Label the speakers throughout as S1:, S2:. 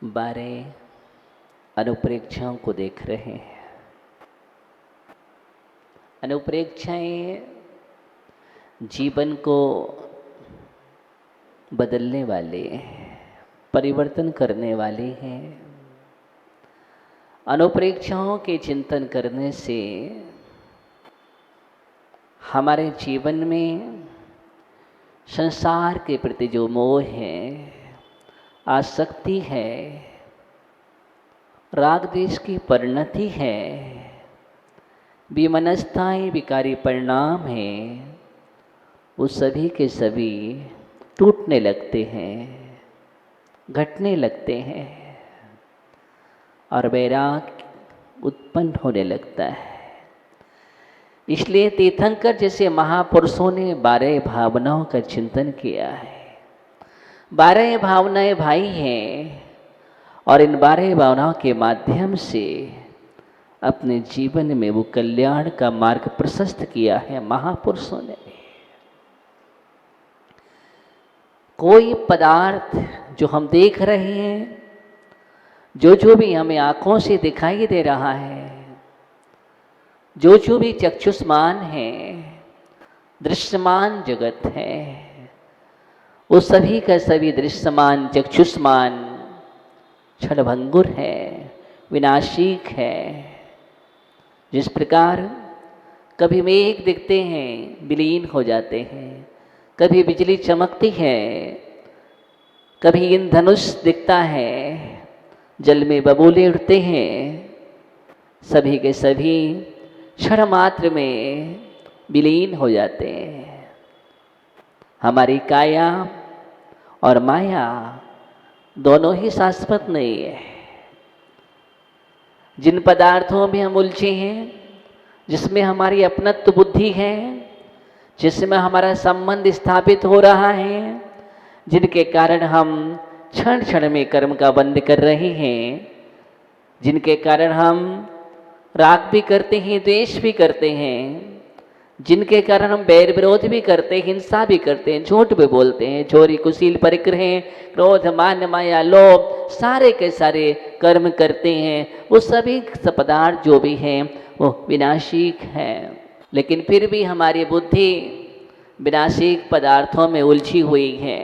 S1: 12 अनुप्रेक्षाओं को देख रहे हैं। अनुप्रेक्षाएं जीवन को बदलने वाले, परिवर्तन करने वाले हैं। अनुप्रेक्षाओं के चिंतन करने से हमारे जीवन में संसार के प्रति जो मोह है, आसक्ति है, राग द्वेष की परिणति है, विमनस्थाएं विकारी परिणाम हैं, वो सभी के सभी टूटने लगते हैं, घटने लगते हैं और वैराग उत्पन्न होने लगता है। इसलिए तीर्थंकर जैसे महापुरुषों ने 12 भावनाओं का चिंतन किया है। 12 भावनाएं भाई हैं और इन 12 भावनाओं के माध्यम से अपने जीवन में वो कल्याण का मार्ग प्रशस्त किया है महापुरुषों ने। कोई पदार्थ जो हम देख रहे हैं, जो भी हमें आंखों से दिखाई दे रहा है, जो भी चक्षुष्मान है, दृश्यमान जगत है, वो सभी का सभी दृश्यमान चक्षुष्मान क्षणभंगुर है, विनाशिक है। जिस प्रकार कभी मेघ दिखते हैं, विलीन हो जाते हैं, कभी बिजली चमकती है, कभी इंद्रधनुष दिखता है, जल में बबूले उठते हैं, सभी के सभी क्षण मात्र में विलीन हो जाते हैं। हमारी काया और माया दोनों ही शाश्वत नहीं है। जिन पदार्थों में हम उलझे हैं, जिसमें हमारी अपनत्व बुद्धि है, जिसमें हमारा संबंध स्थापित हो रहा है, जिनके कारण हम क्षण क्षण में कर्म का बंध कर रहे हैं, जिनके कारण हम राग भी करते हैं, द्वेष भी करते हैं, जिनके कारण हम बैर विरोध भी करते हैं, हिंसा भी करते हैं, झूठ भी बोलते हैं, चोरी कुशील परिग्रह, क्रोध मान माया लोभ, सारे के सारे कर्म करते हैं। वो सभी पदार्थ जो भी हैं वो विनाशिक हैं। लेकिन फिर भी हमारी बुद्धि विनाशिक पदार्थों में उलझी हुई है,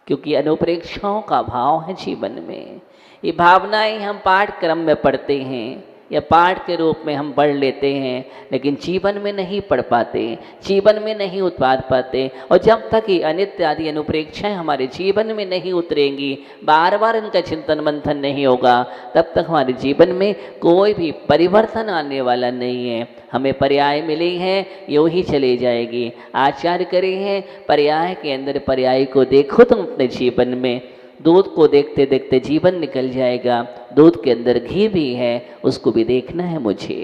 S1: क्योंकि अनुप्रेक्षाओं का भाव है जीवन में। ये भावनाएं हम पाठ्यक्रम में पढ़ते हैं या पाठ के रूप में हम पढ़ लेते हैं, लेकिन जीवन में नहीं पढ़ पाते, जीवन में नहीं उतार पाते। और जब तक ये अनित्य आदि अनुप्रेक्षाएं हमारे जीवन में नहीं उतरेंगी, बार बार इनका चिंतन मंथन नहीं होगा, तब तक हमारे जीवन में कोई भी परिवर्तन आने वाला नहीं है। हमें पर्याय मिली है, यूँ ही चली जाएगी। आचार्य करे हैं, पर्याय के अंदर पर्याय को देखो तुम अपने जीवन में। दूध को देखते देखते जीवन निकल जाएगा, दूध के अंदर घी भी है, उसको भी देखना है मुझे।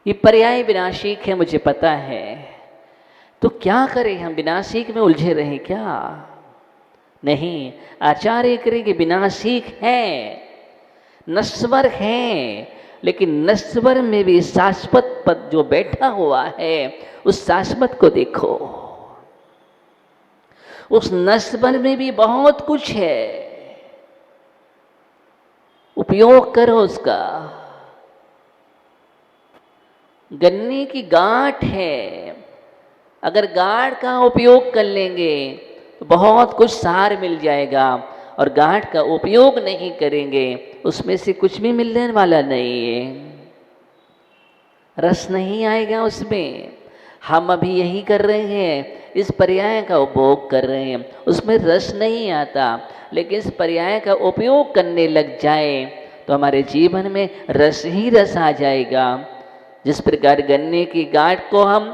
S1: ये पर्याय विनाशिक है, मुझे पता है, तो क्या करें? हम विनाशिक में उलझे रहें क्या? नहीं, आचार्य करें कि विनाशिक है, नश्वर है, लेकिन नश्वर में भी शाश्वत पद जो बैठा हुआ है, उस शाश्वत को देखो। उस नश्वर में भी बहुत कुछ है, उपयोग करो उसका। गन्ने की गांठ है, अगर गांठ का उपयोग कर लेंगे तो बहुत कुछ सार मिल जाएगा, और गांठ का उपयोग नहीं करेंगे उसमें से कुछ भी मिलने वाला नहीं है, रस नहीं आएगा उसमें। हम अभी यही कर रहे हैं, इस पर्याय का उपभोग कर रहे हैं, उसमें रस नहीं आता। लेकिन इस पर्याय का उपयोग करने लग जाए तो हमारे जीवन में रस ही रस आ जाएगा। जिस प्रकार गन्ने की गांठ को हम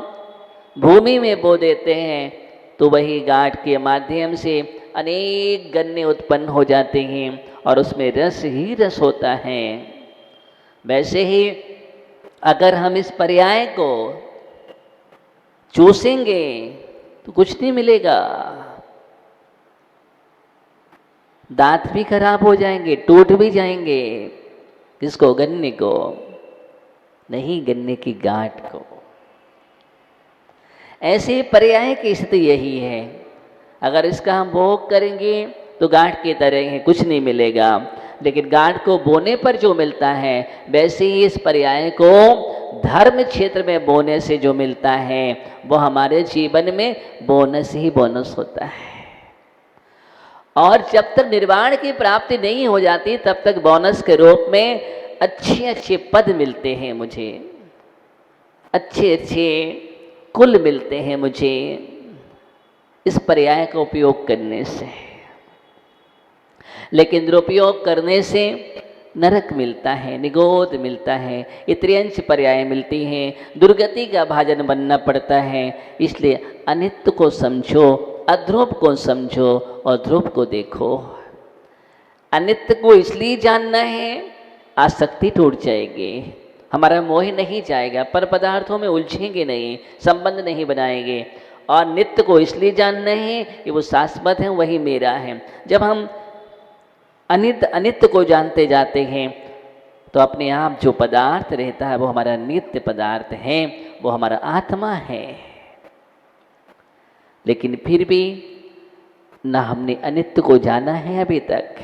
S1: भूमि में बो देते हैं, तो वही गांठ के माध्यम से अनेक गन्ने उत्पन्न हो जाते हैं और उसमें रस ही रस होता है। वैसे ही अगर हम इस पर्याय को चूसेंगे तो कुछ नहीं मिलेगा, दांत भी खराब हो जाएंगे, टूट भी जाएंगे। किसको? गन्ने को नहीं, गन्ने की गांठ को। ऐसे पर्याय की स्थिति यही है। अगर इसका हम भोग करेंगे तो गांठ की तरह है, कुछ नहीं मिलेगा। लेकिन गांठ को बोने पर जो मिलता है वैसे ही इस पर्याय को धर्म क्षेत्र में बोने से जो मिलता है वो हमारे जीवन में बोनस ही बोनस होता है। और जब तक निर्वाण की प्राप्ति नहीं हो जाती तब तक बोनस के रूप में अच्छे अच्छे पद मिलते हैं मुझे, अच्छे अच्छे कुल मिलते हैं मुझे इस पर्याय का उपयोग करने से। लेकिन दुरुपयोग करने से नरक मिलता है, निगोद मिलता है, इत्रियंश पर्याय मिलती हैं, दुर्गति का भाजन बनना पड़ता है। इसलिए अनित्य को समझो, अध्रुव को समझो और ध्रुव को देखो। अनित्य को इसलिए जानना है, आसक्ति टूट जाएगी, हमारा मोह नहीं जाएगा, पर पदार्थों में उलझेंगे नहीं, संबंध नहीं बनाएंगे। और नित्य को इसलिए जानना है कि वो शाश्वत है, वही मेरा है। जब हम अनित्य अनित्य को जानते जाते हैं तो अपने आप जो पदार्थ रहता है वो हमारा नित्य पदार्थ है, वो हमारा आत्मा है। लेकिन फिर भी ना हमने अनित्य को जाना है अभी तक।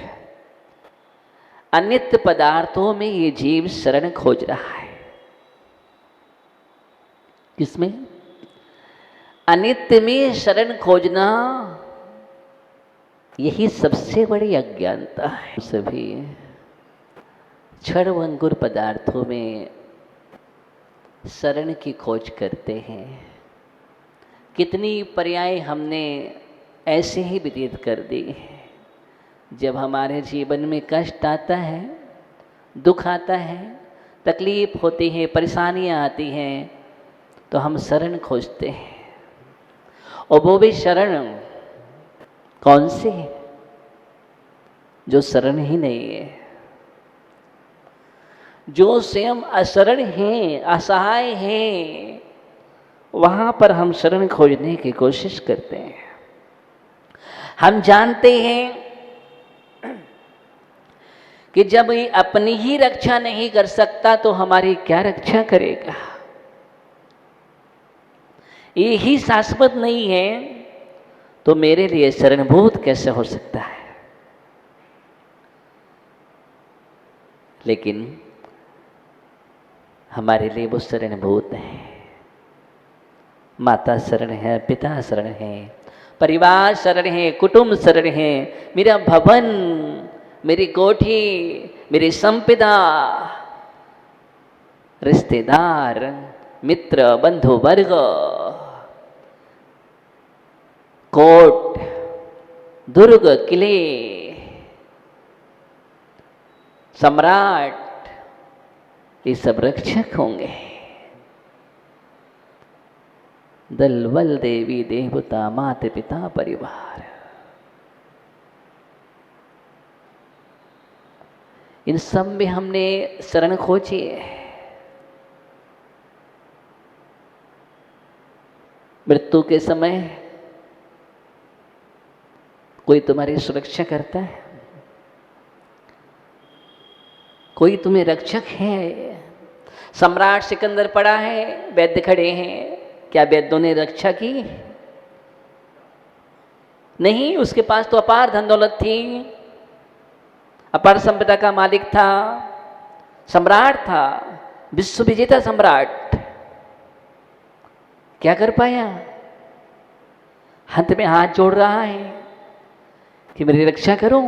S1: अनित्य पदार्थों में ये जीव शरण खोज रहा है। किसमें? अनित्य में शरण खोजना, यही सबसे बड़ी अज्ञानता है। सभी क्षण अंकुर पदार्थों में शरण की खोज करते हैं। कितनी पर्याय हमने ऐसे ही व्यतीत कर दी। जब हमारे जीवन में कष्ट आता है, दुख आता है, तकलीफ होती है, परेशानियां आती हैं, तो हम शरण खोजते हैं। और वो भी शरण कौन सी? जो शरण ही नहीं है, जो स्वयं अशरण हैं, असहाय हैं, वहां पर हम शरण खोजने की कोशिश करते हैं। हम जानते हैं कि जब ये अपनी ही रक्षा नहीं कर सकता तो हमारी क्या रक्षा करेगा? ये ही शाश्वत नहीं है तो मेरे लिए शरणभूत कैसे हो सकता है? लेकिन हमारे लिए वो शरणभूत है। माता शरण है, पिता शरण है, परिवार शरण है, कुटुंब शरण है, मेरा भवन, मेरी कोठी, मेरी संपदा, रिश्तेदार, मित्र, बंधु वर्ग, कोट, दुर्ग, किले, सम्राट, ये सब रक्षक होंगे। दल बल देवी देवता माता पिता परिवार, इन सब में हमने शरण खोजी है। मृत्यु के समय कोई तुम्हारी सुरक्षा करता है? कोई तुम्हें रक्षक है? सम्राट सिकंदर पड़ा है, वैद्य खड़े हैं, क्या वैद्यों ने रक्षा की? नहीं, उसके पास तो अपार धन दौलत थी, अपार संपदा का मालिक था, सम्राट था, विश्व विजेता सम्राट। क्या कर पाया? अंत में हाथ जोड़ रहा है कि मेरी रक्षा करो,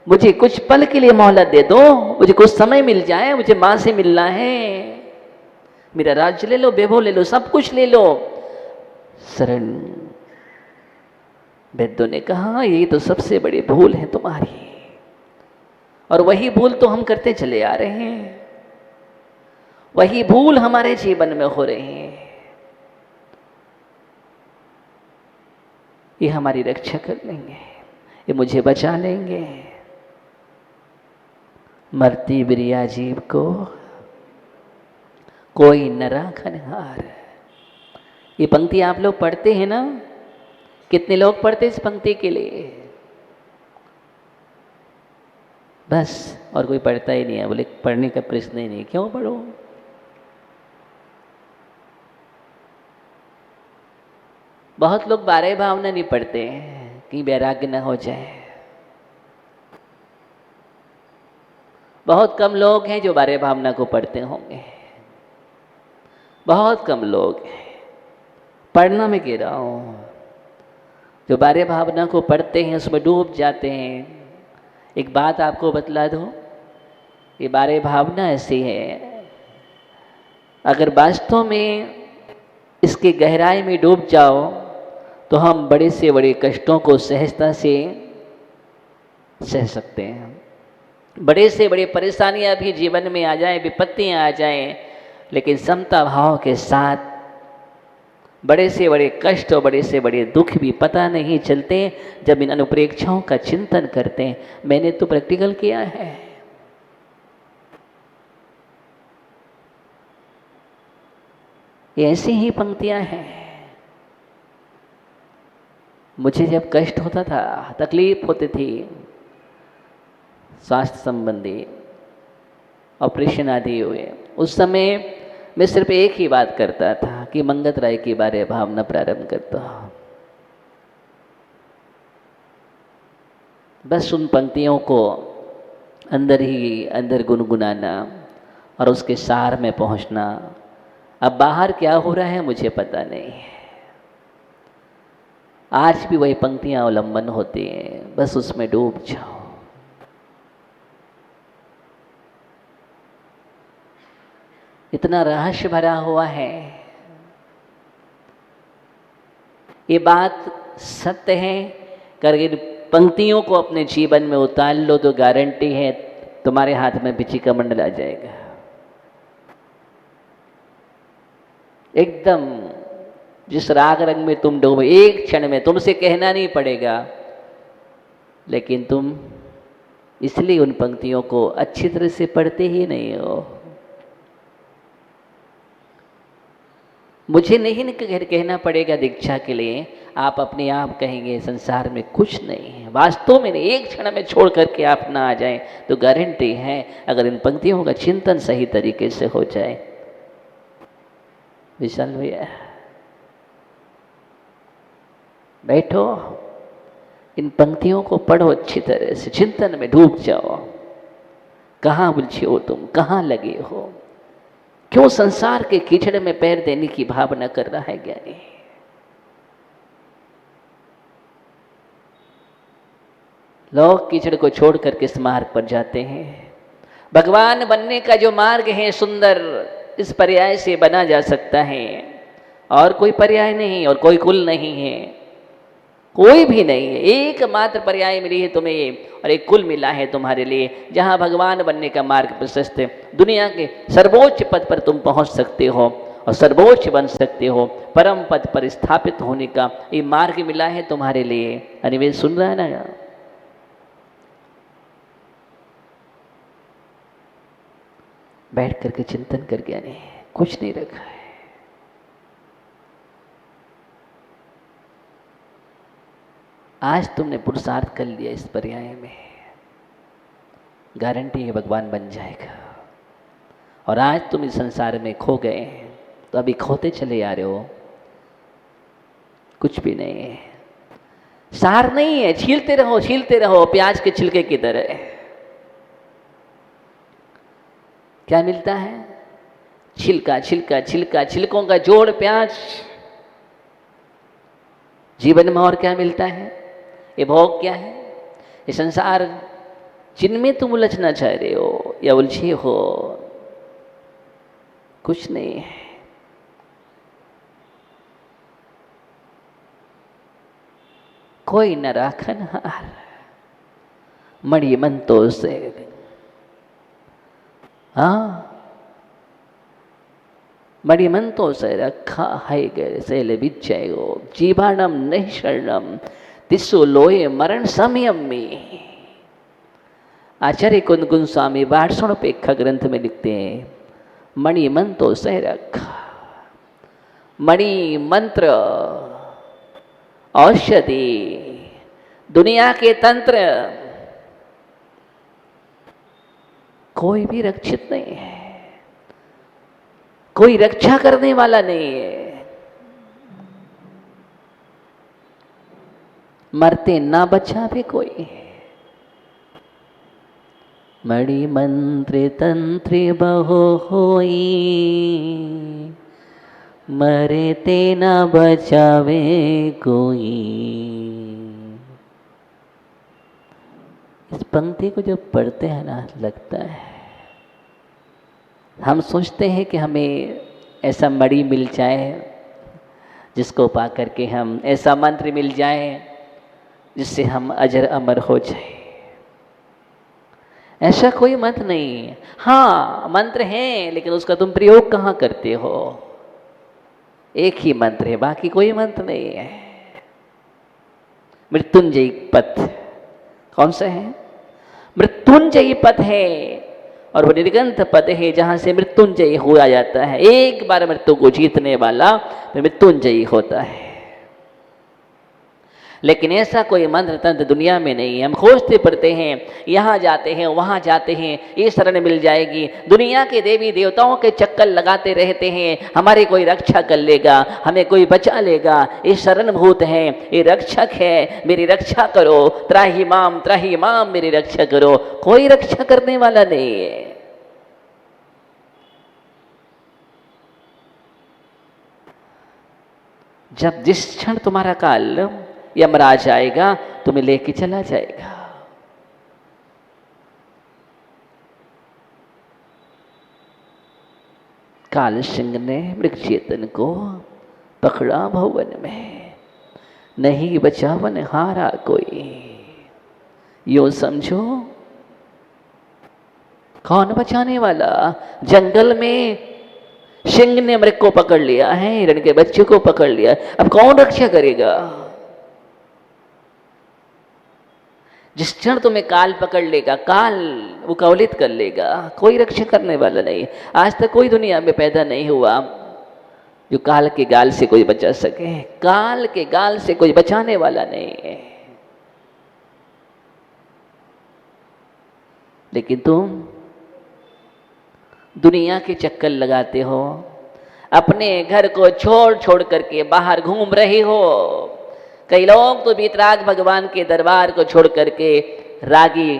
S1: मुझे कुछ पल के लिए मोहलत दे दो, मुझे कुछ समय मिल जाए, मुझे मां से मिलना है, मेरा राज्य ले लो, वैभव ले लो, सब कुछ ले लो। शरण। वैद्यों ने कहा यही तो सबसे बड़ी भूल है तुम्हारी, और वही भूल तो हम करते चले आ रहे हैं, वही भूल हमारे जीवन में हो रही है। ये हमारी रक्षा कर लेंगे, ये मुझे बचा लेंगे। मरती बिरिया जीव को कोई न राखनहार। ये पंक्ति आप लोग पढ़ते हैं ना? कितने लोग पढ़ते इस पंक्ति के लिए? बस, और कोई पढ़ता ही नहीं है। बोले पढ़ने का प्रश्न ही नहीं, क्यों पढ़ो? बहुत लोग 12 भावना नहीं पढ़ते हैं कि वैराग्य न हो जाए। बहुत कम लोग हैं जो बारे भावना को पढ़ते होंगे, बहुत कम लोग हैं। पढ़ना मैं कह रहा हूँ, जो बारे भावना को पढ़ते हैं उसमें डूब जाते हैं। एक बात आपको बतला दूं, ये बारे भावना ऐसी है, अगर वास्तव में इसकी गहराई में डूब जाओ तो हम बड़े से बड़े कष्टों को सहजता से सह सकते हैं। बड़े से बड़ी परेशानियां भी जीवन में आ जाएं, विपत्तियां आ जाएं, लेकिन समता भाव के साथ बड़े से बड़े कष्ट और बड़े से बड़े दुख भी पता नहीं चलते जब इन अनुप्रेक्षाओं का चिंतन करते हैं। मैंने तो प्रैक्टिकल किया है। ये ऐसी ही पंक्तियां हैं। मुझे जब कष्ट होता था, तकलीफ होती थी, स्वास्थ्य संबंधी ऑपरेशन आदि हुए, उस समय मैं सिर्फ एक ही बात करता था कि मंगत राय के बारे भावना प्रारंभ करता हूं। बस उन पंक्तियों को अंदर ही अंदर गुनगुनाना और उसके सार में पहुंचना। अब बाहर क्या हो रहा है मुझे पता नहीं है। आज भी वही पंक्तियां अवलंबन होती हैं, बस उसमें डूब जाओ। इतना रहस्य भरा हुआ है। ये बात सत्य है, करके पंक्तियों को अपने जीवन में उतार लो तो गारंटी है तुम्हारे हाथ में बिची का मंडल आ जाएगा। एकदम जिस राग रंग में तुम डूबो, एक क्षण में तुमसे कहना नहीं पड़ेगा, लेकिन तुम इसलिए उन पंक्तियों को अच्छी तरह से पढ़ते ही नहीं हो। मुझे नहीं कहना पड़ेगा दीक्षा के लिए, आप अपने आप कहेंगे संसार में कुछ नहीं है, वास्तव में एक क्षण में छोड़ करके आप ना आ जाएं तो गारंटी है अगर इन पंक्तियों का चिंतन सही तरीके से हो जाए। विशाल भैया बैठो, इन पंक्तियों को पढ़ो अच्छी तरह से, चिंतन में डूब जाओ। कहाँ उलझे हो तुम, कहाँ लगे हो, क्यों संसार के कीचड़ में पैर देने की भावना कर रहा है ज्ञानी। लोग कीचड़ को छोड़ करके इस मार्ग पर जाते हैं। भगवान बनने का जो मार्ग है सुंदर, इस पर्याय से बना जा सकता है, और कोई पर्याय नहीं और कोई कुल नहीं है, कोई भी नहीं है। एकमात्र पर्याय मिली है तुम्हें ये, और एक कुल मिला है तुम्हारे लिए, जहां भगवान बनने का मार्ग प्रशस्त है। दुनिया के सर्वोच्च पद पर तुम पहुंच सकते हो और सर्वोच्च बन सकते हो। परम पद पर स्थापित होने का ये मार्ग मिला है तुम्हारे लिए। अनिवेश सुन रहा है ना यार? बैठ करके चिंतन कर गया, नहीं कुछ नहीं रखा है। आज तुमने पुरुषार्थ कर लिया इस पर्याय में, गारंटी है भगवान बन जाएगा। और आज तुम इस संसार में खो गए हैं तो अभी खोते चले आ रहे हो, कुछ भी नहीं है, सार नहीं है। छीलते रहो प्याज के छिलके की तरह। क्या मिलता है? छिलका छिलका छिलका, छिलकों का जोड़ प्याज। जीवन में और क्या मिलता है? ये भोग क्या है? ये संसार जिनमें तुम उलझना चाह रहे हो या उलझे हो, कुछ नहीं है। कोई न राखन हार, मणि मन तो से। हाँ, मणि मन तो से रखा है गए सेले बिछाएगो, जीवाणम नहीं शरणम तिस्सु लोहे मरण समयम में। आचार्य कुंदकुंज स्वामी 800 पेखा ग्रंथ में लिखते हैं, मणि मन तो सह रखा। मणि मंत्र औषधि दुनिया के तंत्र कोई भी रक्षित नहीं है, कोई रक्षा करने वाला नहीं है। मरते ना बचा भी कोई। मणि मंत्र तंत्र बहु होई, मरे ते न बचावे कोई। इस पंक्ति को जब पढ़ते हैं ना, लगता है हम सोचते हैं कि हमें ऐसा मणि मिल जाए जिसको पा करके हम, ऐसा मंत्र मिल जाए जिससे हम अजर अमर हो जाए। ऐसा कोई मंत्र नहीं है। हाँ, मंत्र है, लेकिन उसका तुम प्रयोग कहाँ करते हो? एक ही मंत्र है, बाकी कोई मंत्र नहीं है। मृत्युंजयी पथ कौन सा है? मृत्युंजयी पथ है, और वो निर्गंथ पद है जहां से मृत्युंजयी हुआ जाता है। एक बार मृत्यु को जीतने वाला मृत्युंजयी होता है। लेकिन ऐसा कोई मंत्र तंत्र दुनिया में नहीं है। हम खोजते पड़ते हैं, यहाँ जाते हैं, वहाँ जाते हैं, ये शरण मिल जाएगी। दुनिया के देवी देवताओं के चक्कर लगाते रहते हैं, हमारी कोई रक्षा कर लेगा, हमें कोई बचा लेगा, ये शरणभूत है, ये रक्षक है, मेरी रक्षा करो, त्राही माम मेरी रक्षा करो। कोई रक्षा करने वाला नहीं है। जब जिस क्षण तुम्हारा काल यमराज आएगा, तुम्हें लेके चला जाएगा। काल सिंह ने मृगचेतन को पकड़ा भवन में, नहीं बचावन हारा कोई। यो समझो, कौन बचाने वाला? जंगल में सिंह ने मृग को पकड़ लिया है, हिरण के बच्चे को पकड़ लिया, अब कौन रक्षा करेगा? जिस क्षण तुम्हें काल पकड़ लेगा, काल वो कवलित कर लेगा, कोई रक्षा करने वाला नहीं। आज तक कोई दुनिया में पैदा नहीं हुआ जो काल के गाल से कोई बचा सके। काल के गाल से कोई बचाने वाला नहीं है। लेकिन तुम दुनिया के चक्कर लगाते हो, अपने घर को छोड़ छोड़ करके बाहर घूम रहे हो। कई लोग तो वीतराग भगवान के दरबार को छोड़ करके रागी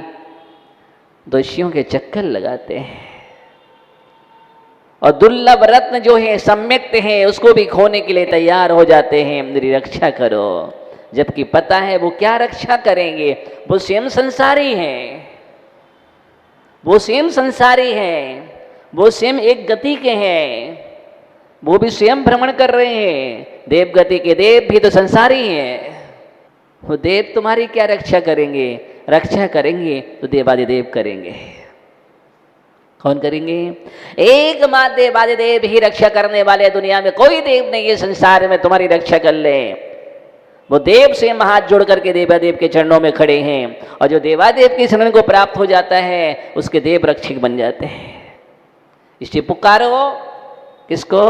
S1: दोषियों के चक्कर लगाते हैं, और दुर्लभ रत्न जो है, सम्यक्त है, उसको भी खोने के लिए तैयार हो जाते हैं, मेरी रक्षा करो। जबकि पता है वो क्या रक्षा करेंगे, वो स्वयं संसारी हैं, वो स्वयं संसारी हैं, वो स्वयं एक गति के हैं, वो भी स्वयं भ्रमण कर रहे हैं। देव गति के देव भी तो संसारी हैं। वो देव तुम्हारी क्या रक्षा करेंगे? रक्षा करेंगे तो देवादिदेव करेंगे। कौन करेंगे? एकमात्र देवादिदेव ही रक्षा करने वाले। दुनिया में कोई देव नहीं है संसार में तुम्हारी रक्षा कर ले। वो देव से हाथ जोड़ करके देवादेव के चरणों में खड़े हैं, और जो देवादेव की शरण को प्राप्त हो जाता है उसके देव रक्षक बन जाते हैं। इसलिए पुकारो किसको?